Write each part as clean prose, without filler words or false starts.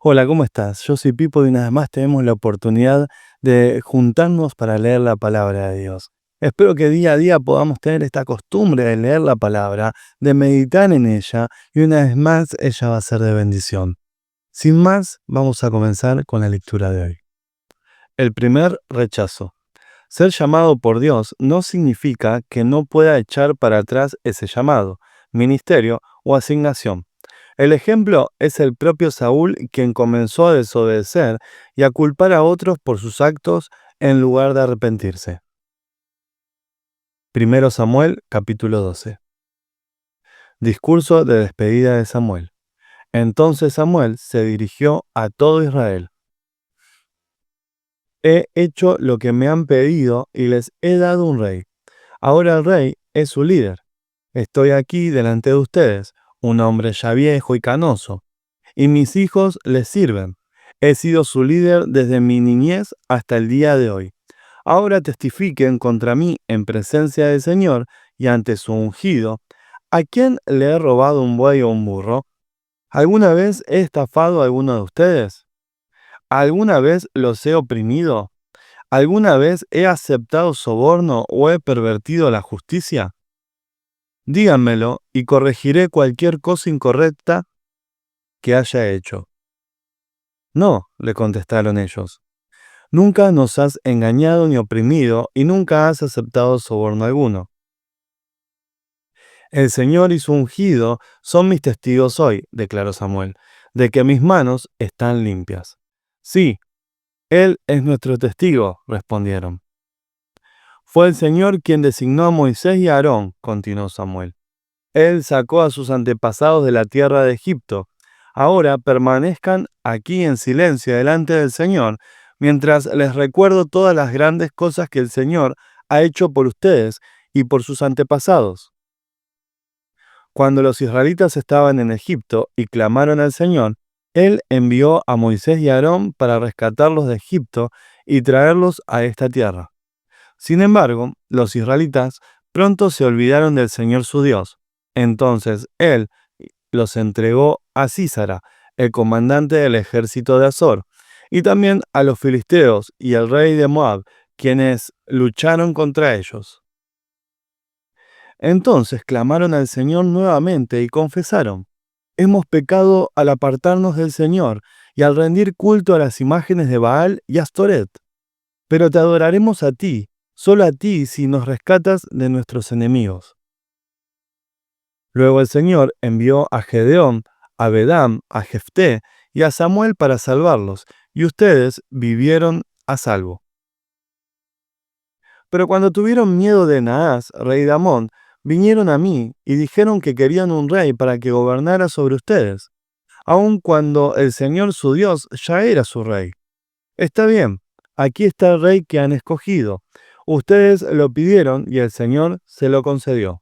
Hola, ¿cómo estás? Yo soy Pipo y una vez más tenemos la oportunidad de juntarnos para leer la palabra de Dios. Espero que día a día podamos tener esta costumbre de leer la palabra, de meditar en ella y una vez más ella va a ser de bendición. Sin más, vamos a comenzar con la lectura de hoy. El primer rechazo. Ser llamado por Dios no significa que no pueda echar para atrás ese llamado, ministerio o asignación. El ejemplo es el propio Saúl, quien comenzó a desobedecer y a culpar a otros por sus actos en lugar de arrepentirse. Primero Samuel, capítulo 12. Discurso de despedida de Samuel. Entonces Samuel se dirigió a todo Israel. He hecho lo que me han pedido y les he dado un rey. Ahora el rey es su líder. Estoy aquí delante de ustedes, un hombre ya viejo y canoso, y mis hijos les sirven. He sido su líder desde mi niñez hasta el día de hoy. Ahora testifiquen contra mí en presencia del Señor y ante su ungido. ¿A quién le he robado un buey o un burro? ¿Alguna vez he estafado a alguno de ustedes? ¿Alguna vez los he oprimido? ¿Alguna vez he aceptado soborno o he pervertido la justicia? Díganmelo y corregiré cualquier cosa incorrecta que haya hecho. No, le contestaron ellos. Nunca nos has engañado ni oprimido y nunca has aceptado soborno alguno. El Señor y su ungido son mis testigos hoy, declaró Samuel, de que mis manos están limpias. Sí, Él es nuestro testigo, respondieron. Fue el Señor quien designó a Moisés y a Aarón, continuó Samuel. Él sacó a sus antepasados de la tierra de Egipto. Ahora permanezcan aquí en silencio delante del Señor, mientras les recuerdo todas las grandes cosas que el Señor ha hecho por ustedes y por sus antepasados. Cuando los israelitas estaban en Egipto y clamaron al Señor, Él envió a Moisés y a Aarón para rescatarlos de Egipto y traerlos a esta tierra. Sin embargo, los israelitas pronto se olvidaron del Señor su Dios. Entonces Él los entregó a Sísara, el comandante del ejército de Azor, y también a los filisteos y al rey de Moab, quienes lucharon contra ellos. Entonces clamaron al Señor nuevamente y confesaron: hemos pecado al apartarnos del Señor y al rendir culto a las imágenes de Baal y Astoret. Pero te adoraremos a ti, solo a ti, si nos rescatas de nuestros enemigos. Luego el Señor envió a Gedeón, a Bedam, a Jefté y a Samuel para salvarlos, y ustedes vivieron a salvo. Pero cuando tuvieron miedo de Naas, rey de Amón, vinieron a mí y dijeron que querían un rey para que gobernara sobre ustedes, aun cuando el Señor su Dios ya era su rey. Está bien, aquí está el rey que han escogido. Ustedes lo pidieron y el Señor se lo concedió.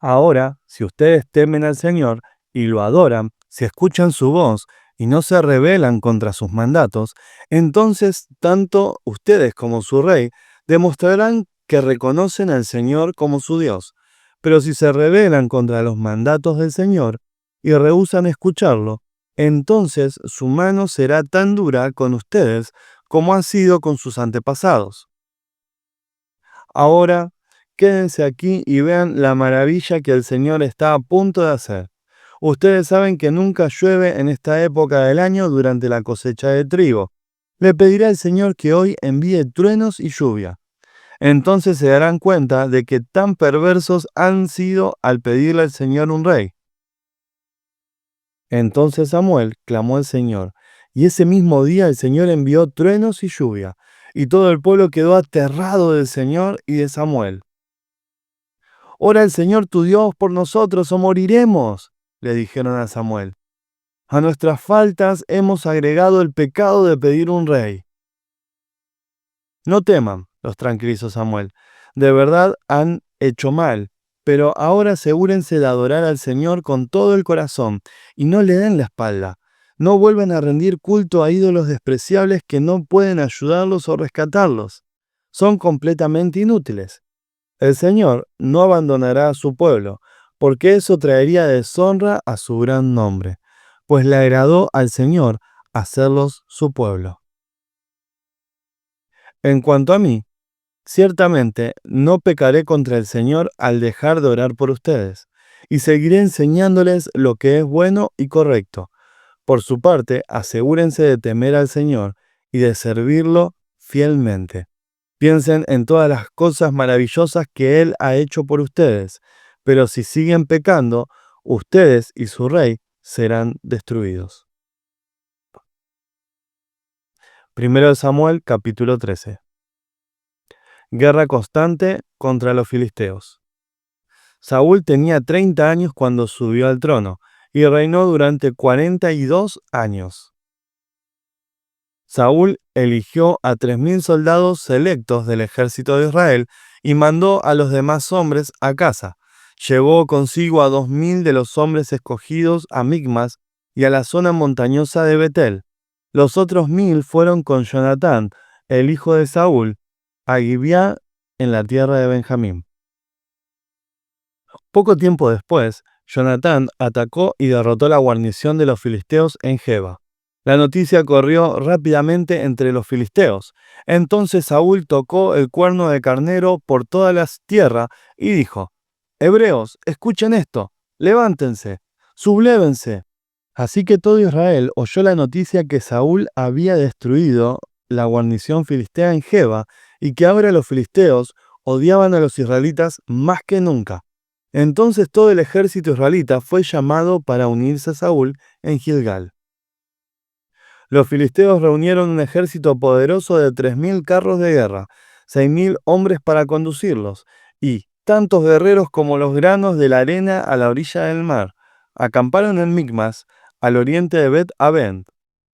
Ahora, si ustedes temen al Señor y lo adoran, si escuchan su voz y no se rebelan contra sus mandatos, entonces tanto ustedes como su rey demostrarán que reconocen al Señor como su Dios. Pero si se rebelan contra los mandatos del Señor y rehúsan escucharlo, entonces su mano será tan dura con ustedes como ha sido con sus antepasados. Ahora, quédense aquí y vean la maravilla que el Señor está a punto de hacer. Ustedes saben que nunca llueve en esta época del año durante la cosecha de trigo. Le pediré al Señor que hoy envíe truenos y lluvia. Entonces se darán cuenta de que tan perversos han sido al pedirle al Señor un rey. Entonces Samuel clamó al Señor, y ese mismo día el Señor envió truenos y lluvia, y todo el pueblo quedó aterrado del Señor y de Samuel. Ora al Señor tu Dios por nosotros o moriremos, le dijeron a Samuel. A nuestras faltas hemos agregado el pecado de pedir un rey. No teman, los tranquilizó Samuel. De verdad han hecho mal, pero ahora asegúrense de adorar al Señor con todo el corazón y no le den la espalda. No vuelvan a rendir culto a ídolos despreciables que no pueden ayudarlos o rescatarlos. Son completamente inútiles. El Señor no abandonará a su pueblo, porque eso traería deshonra a su gran nombre. pues le agradó al Señor hacerlos su pueblo. En cuanto a mí, ciertamente no pecaré contra el Señor al dejar de orar por ustedes, y seguiré enseñándoles lo que es bueno y correcto. Por su parte, asegúrense de temer al Señor y de servirlo fielmente. Piensen en todas las cosas maravillosas que Él ha hecho por ustedes, pero si siguen pecando, ustedes y su rey serán destruidos. 1 Samuel capítulo 13. Guerra constante contra los filisteos. Saúl tenía 30 años cuando subió al trono y reinó durante 42 años. Saúl eligió a 3.000 soldados selectos del ejército de Israel y mandó a los demás hombres a casa. Llevó consigo a 2.000 de los hombres escogidos a Micmas y a la zona montañosa de Betel. Los otros 1.000 fueron con Jonatán, el hijo de Saúl, a Gibeá en la tierra de Benjamín. Poco tiempo después, Jonatán atacó y derrotó la guarnición de los filisteos en Geba. La noticia corrió rápidamente entre los filisteos. Entonces Saúl tocó el cuerno de carnero por toda la tierra y dijo: Hebreos, escuchen esto, levántense, sublévense. Así que todo Israel oyó la noticia que Saúl había destruido la guarnición filistea en Geba y que ahora los filisteos odiaban a los israelitas más que nunca. Entonces todo el ejército israelita fue llamado para unirse a Saúl en Gilgal. Los filisteos reunieron un ejército poderoso de 3.000 carros de guerra, 6.000 hombres para conducirlos, y tantos guerreros como los granos de la arena a la orilla del mar. Acamparon en Micmas, al oriente de Bet-Aven.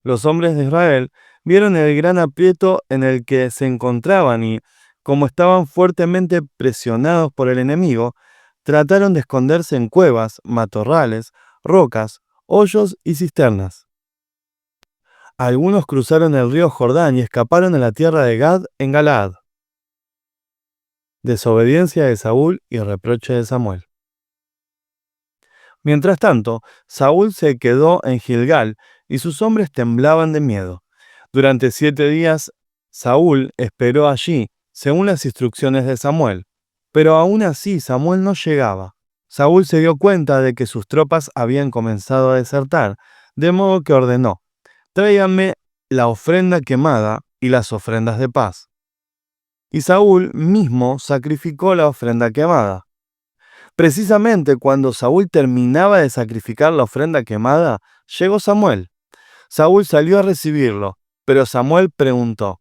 Los hombres de Israel vieron el gran aprieto en el que se encontraban y, como estaban fuertemente presionados por el enemigo, trataron de esconderse en cuevas, matorrales, rocas, hoyos y cisternas. Algunos cruzaron el río Jordán y escaparon a la tierra de Gad en Galaad. Desobediencia de Saúl y reproche de Samuel. Mientras tanto, Saúl se quedó en Gilgal y sus hombres temblaban de miedo. Durante 7 días, Saúl esperó allí, según las instrucciones de Samuel. Pero aún así Samuel no llegaba. Saúl se dio cuenta de que sus tropas habían comenzado a desertar, de modo que ordenó: tráiganme la ofrenda quemada y las ofrendas de paz. Y Saúl mismo sacrificó la ofrenda quemada. Precisamente cuando Saúl terminaba de sacrificar la ofrenda quemada, llegó Samuel. Saúl salió a recibirlo, pero Samuel preguntó: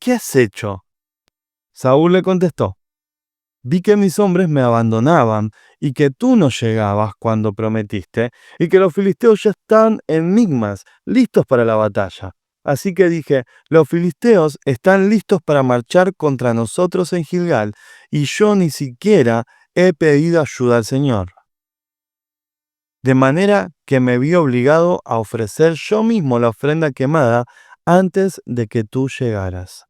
¿qué has hecho? Saúl le contestó: vi que mis hombres me abandonaban y que tú no llegabas cuando prometiste, y que los filisteos ya están en Micmas, listos para la batalla. Así que dije: los filisteos están listos para marchar contra nosotros en Gilgal, y yo ni siquiera he pedido ayuda al Señor. De manera que me vi obligado a ofrecer yo mismo la ofrenda quemada antes de que tú llegaras.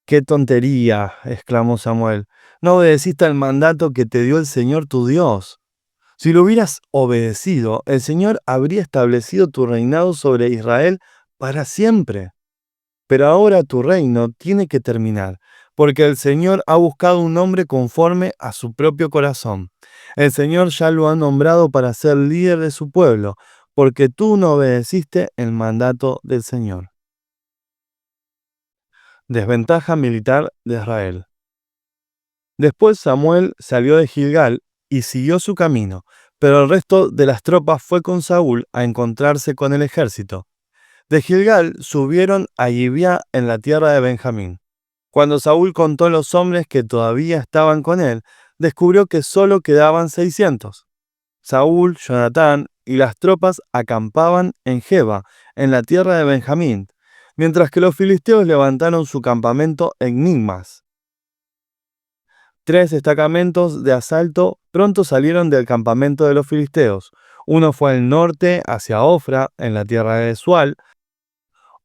¡Qué tontería!, exclamó Samuel. No obedeciste al mandato que te dio el Señor tu Dios. Si lo hubieras obedecido, el Señor habría establecido tu reinado sobre Israel para siempre. Pero ahora tu reino tiene que terminar, porque el Señor ha buscado un hombre conforme a su propio corazón. El Señor ya lo ha nombrado para ser líder de su pueblo, porque tú no obedeciste el mandato del Señor. Desventaja militar de Israel. Después Samuel salió de Gilgal y siguió su camino, pero el resto de las tropas fue con Saúl a encontrarse con el ejército. De Gilgal subieron a Gibeá en la tierra de Benjamín. Cuando Saúl contó los hombres que todavía estaban con él, descubrió que solo quedaban 600. Saúl, Jonatán y las tropas acampaban en Geba, en la tierra de Benjamín, mientras que los filisteos levantaron su campamento en Micmas. 3 destacamentos de asalto pronto salieron del campamento de los filisteos. Uno fue al norte, hacia Ofra, en la tierra de Sual.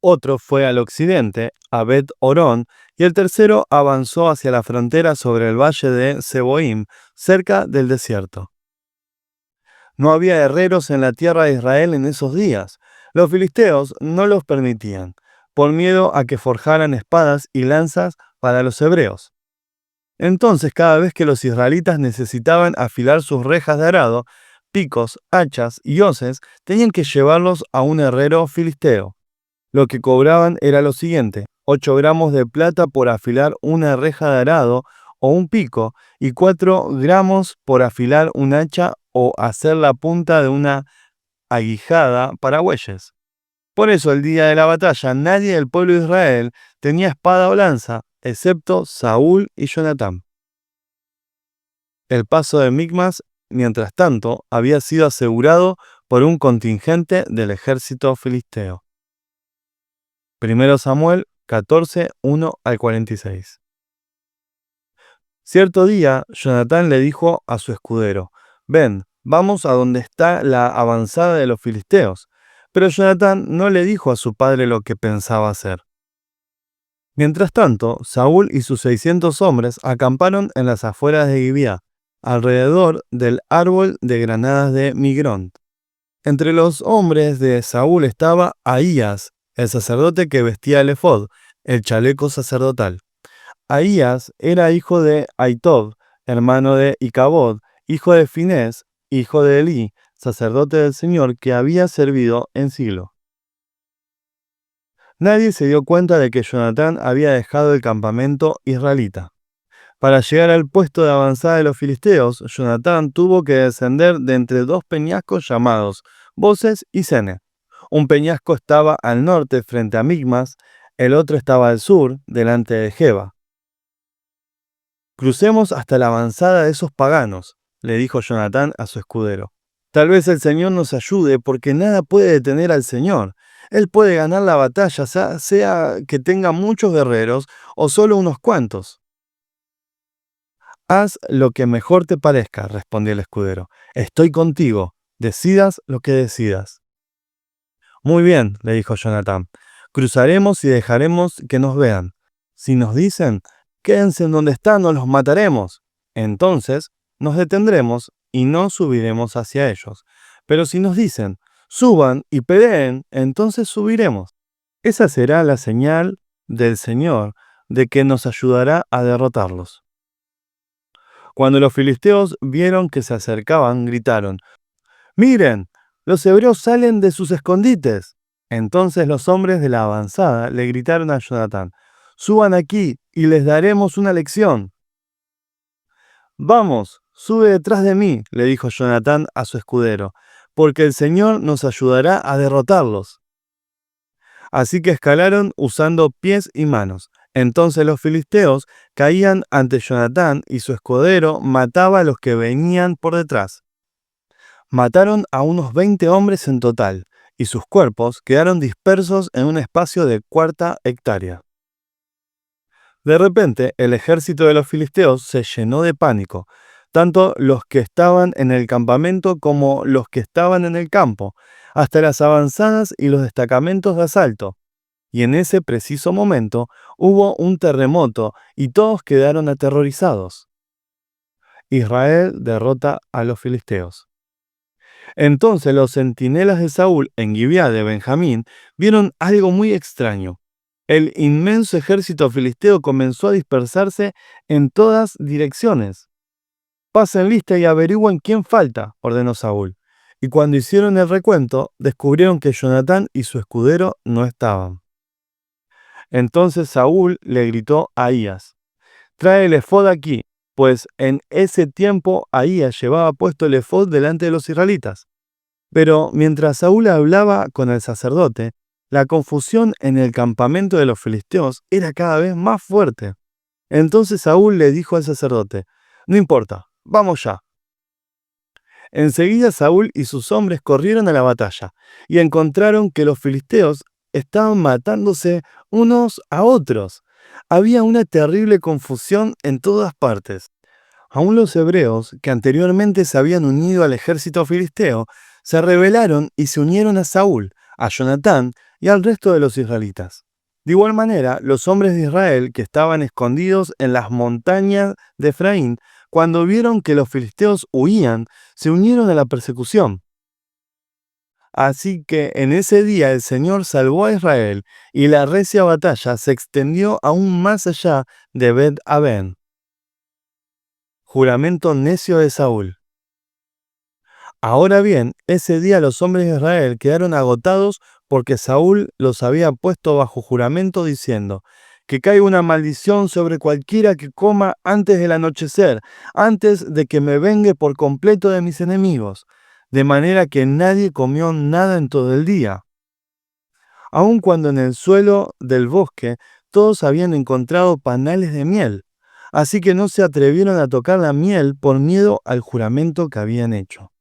Otro fue al occidente, a Bet-Horón, y el tercero avanzó hacia la frontera sobre el valle de Seboim, cerca del desierto. No había herreros en la tierra de Israel en esos días. Los filisteos no los permitían, por miedo a que forjaran espadas y lanzas para los hebreos. Entonces, cada vez que los israelitas necesitaban afilar sus rejas de arado, picos, hachas y hoces, tenían que llevarlos a un herrero filisteo. Lo que cobraban era lo siguiente: 8 gramos de plata por afilar una reja de arado o un pico, y 4 gramos por afilar un hacha o hacer la punta de una aguijada para bueyes. Por eso, el día de la batalla, nadie del pueblo de Israel tenía espada o lanza, excepto Saúl y Jonatán. El paso de Micmas, mientras tanto, había sido asegurado por un contingente del ejército filisteo. 1 Samuel 14, 1 al 46. Cierto día, Jonatán le dijo a su escudero: «Ven, vamos a donde está la avanzada de los filisteos». Pero Jonatán no le dijo a su padre lo que pensaba hacer. Mientras tanto, Saúl y sus 600 hombres acamparon en las afueras de Gibeá, alrededor del árbol de granadas de Migrón. Entre los hombres de Saúl estaba Ahías, el sacerdote que vestía el efod, el chaleco sacerdotal. Ahías era hijo de Ahitob, hermano de Icabod, hijo de Finés, hijo de Elí, sacerdote del Señor, que había servido en Silo. Nadie se dio cuenta de que Jonatán había dejado el campamento israelita. Para llegar al puesto de avanzada de los filisteos, Jonatán tuvo que descender de entre dos peñascos llamados Boses y Sene. Un peñasco estaba al norte frente a Micmas, el otro estaba al sur, delante de Geba. «Crucemos hasta la avanzada de esos paganos», le dijo Jonatán a su escudero. «Tal vez el Señor nos ayude, porque nada puede detener al Señor. Él puede ganar la batalla, sea que tenga muchos guerreros o solo unos cuantos». «Haz lo que mejor te parezca», respondió el escudero. «Estoy contigo. Decidas lo que decidas». «Muy bien», le dijo Jonatán. «Cruzaremos y dejaremos que nos vean. Si nos dicen: quédense en donde están o los mataremos, entonces nos detendremos y no subiremos hacia ellos. Pero si nos dicen: suban y peleen, entonces subiremos. Esa será la señal del Señor de que nos ayudará a derrotarlos». Cuando los filisteos vieron que se acercaban, gritaron: «¡Miren! Los hebreos salen de sus escondites». Entonces los hombres de la avanzada le gritaron a Jonatán: «Suban aquí y les daremos una lección». «Vamos, sube detrás de mí», le dijo Jonatán a su escudero, «porque el Señor nos ayudará a derrotarlos». Así que escalaron usando pies y manos. Entonces los filisteos caían ante Jonatán y su escudero mataba a los que venían por detrás. Mataron a unos 20 hombres en total, y sus cuerpos quedaron dispersos en un espacio de 1/4 hectárea. De repente, el ejército de los filisteos se llenó de pánico, tanto los que estaban en el campamento como los que estaban en el campo, hasta las avanzadas y los destacamentos de asalto. Y en ese preciso momento hubo un terremoto y todos quedaron aterrorizados. Israel derrota a los filisteos. Entonces los centinelas de Saúl en Gibeá de Benjamín vieron algo muy extraño. El inmenso ejército filisteo comenzó a dispersarse en todas direcciones. «Pasen lista y averigüen quién falta», ordenó Saúl. Y cuando hicieron el recuento, descubrieron que Jonatán y su escudero no estaban. Entonces Saúl le gritó a Ahías: «Trae el efod aquí», pues en ese tiempo Ahías llevaba puesto el efod delante de los israelitas. Pero mientras Saúl hablaba con el sacerdote, la confusión en el campamento de los filisteos era cada vez más fuerte. Entonces Saúl le dijo al sacerdote: «No importa, vamos ya». Enseguida Saúl y sus hombres corrieron a la batalla y encontraron que los filisteos estaban matándose unos a otros. Había una terrible confusión en todas partes. Aún los hebreos, que anteriormente se habían unido al ejército filisteo, se rebelaron y se unieron a Saúl, a Jonatán y al resto de los israelitas. De igual manera, los hombres de Israel que estaban escondidos en las montañas de Efraín cuando vieron que los filisteos huían, se unieron a la persecución. Así que en ese día el Señor salvó a Israel y la recia batalla se extendió aún más allá de Bet-Aven. Juramento necio de Saúl. Ahora bien, ese día los hombres de Israel quedaron agotados porque Saúl los había puesto bajo juramento diciendo: que caiga una maldición sobre cualquiera que coma antes del anochecer, antes de que me vengue por completo de mis enemigos. De manera que nadie comió nada en todo el día. Aun cuando en el suelo del bosque todos habían encontrado panales de miel, así que no se atrevieron a tocar la miel por miedo al juramento que habían hecho.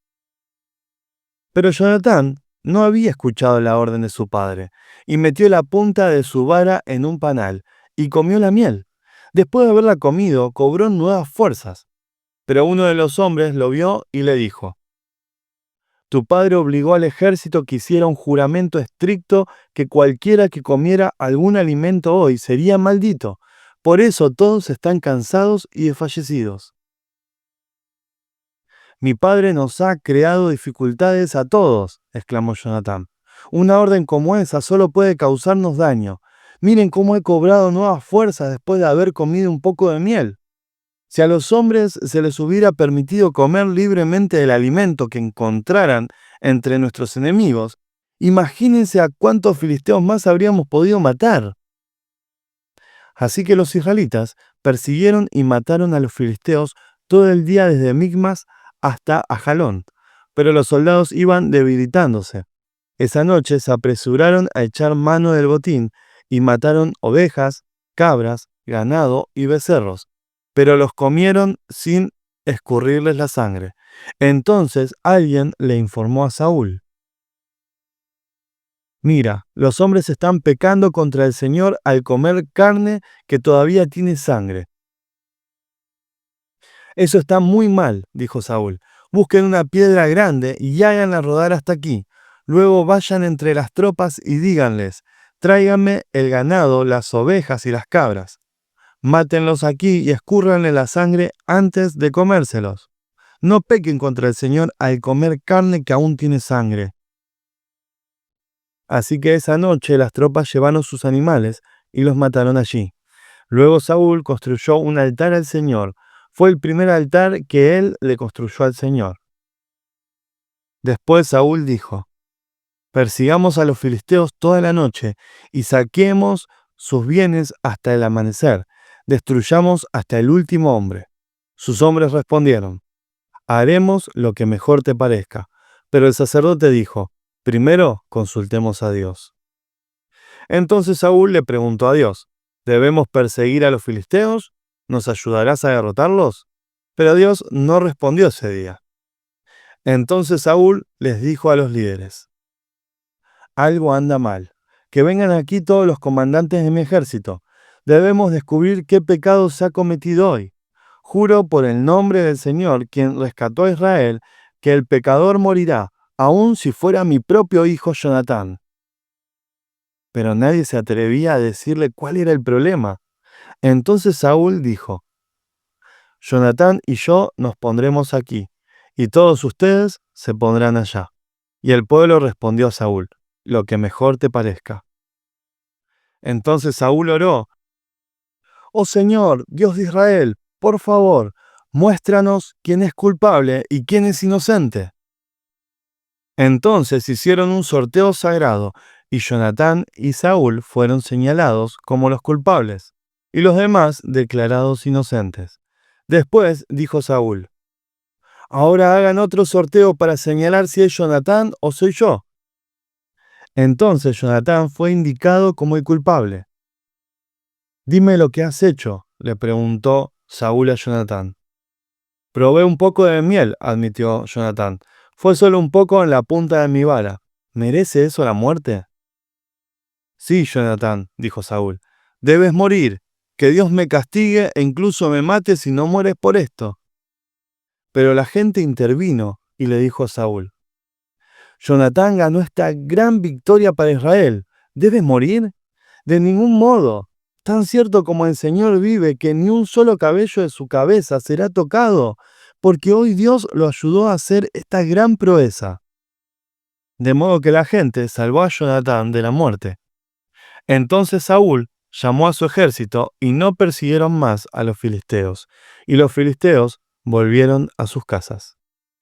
Pero Jonatán no había escuchado la orden de su padre, y metió la punta de su vara en un panal, y comió la miel. Después de haberla comido, cobró nuevas fuerzas. Pero uno de los hombres lo vio y le dijo: tu padre obligó al ejército que hiciera un juramento estricto que cualquiera que comiera algún alimento hoy sería maldito. Por eso todos están cansados y desfallecidos. Mi padre nos ha creado dificultades a todos, exclamó Jonatán. Una orden como esa solo puede causarnos daño. Miren cómo he cobrado nuevas fuerzas después de haber comido un poco de miel. Si a los hombres se les hubiera permitido comer libremente del alimento que encontraran entre nuestros enemigos, imagínense a cuántos filisteos más habríamos podido matar. Así que los israelitas persiguieron y mataron a los filisteos todo el día desde Micmas hasta Ajalón, pero los soldados iban debilitándose. Esa noche se apresuraron a echar mano del botín y mataron ovejas, cabras, ganado y becerros, pero los comieron sin escurrirles la sangre. Entonces alguien le informó a Saúl: mira, los hombres están pecando contra el Señor al comer carne que todavía tiene sangre. Eso está muy mal, dijo Saúl. Busquen una piedra grande y háganla rodar hasta aquí. Luego vayan entre las tropas y díganles: tráiganme el ganado, las ovejas y las cabras. Mátenlos aquí y escúrranle la sangre antes de comérselos. No pequen contra el Señor al comer carne que aún tiene sangre. Así que esa noche las tropas llevaron sus animales y los mataron allí. Luego Saúl construyó un altar al Señor. Fue el primer altar que él le construyó al Señor. Después Saúl dijo: persigamos a los filisteos toda la noche y saquemos sus bienes hasta el amanecer. Destruyamos hasta el último hombre. Sus hombres respondieron: haremos lo que mejor te parezca. Pero el sacerdote dijo: primero consultemos a Dios. Entonces Saúl le preguntó a Dios: ¿debemos perseguir a los filisteos? ¿Nos ayudarás a derrotarlos? Pero Dios no respondió ese día. Entonces Saúl les dijo a los líderes: algo anda mal. Que vengan aquí todos los comandantes de mi ejército. Debemos descubrir qué pecado se ha cometido hoy. Juro por el nombre del Señor, quien rescató a Israel, que el pecador morirá, aun si fuera mi propio hijo Jonatán. Pero nadie se atrevía a decirle cuál era el problema. Entonces Saúl dijo: Jonatán y yo nos pondremos aquí, y todos ustedes se pondrán allá. Y el pueblo respondió a Saúl: lo que mejor te parezca. Entonces Saúl oró: oh Señor, Dios de Israel, por favor, muéstranos quién es culpable y quién es inocente. Entonces hicieron un sorteo sagrado, y Jonatán y Saúl fueron señalados como los culpables, y los demás declarados inocentes. Después dijo Saúl: ahora hagan otro sorteo para señalar si es Jonatán o soy yo. Entonces Jonatán fue indicado como el culpable. Dime lo que has hecho, le preguntó Saúl a Jonatán. Probé un poco de miel, admitió Jonatán. Fue solo un poco en la punta de mi vara. ¿Merece eso la muerte? Sí, Jonatán, dijo Saúl. Debes morir. Que Dios me castigue e incluso me mate si no mueres por esto. Pero la gente intervino y le dijo a Saúl: Jonatán ganó esta gran victoria para Israel. ¿Debes morir? De ningún modo. tan cierto como el Señor vive, que ni un solo cabello de su cabeza será tocado, porque hoy Dios lo ayudó a hacer esta gran proeza. De modo que la gente salvó a Jonatán de la muerte. Entonces Saúl llamó a su ejército y no persiguieron más a los filisteos, y los filisteos volvieron a sus casas.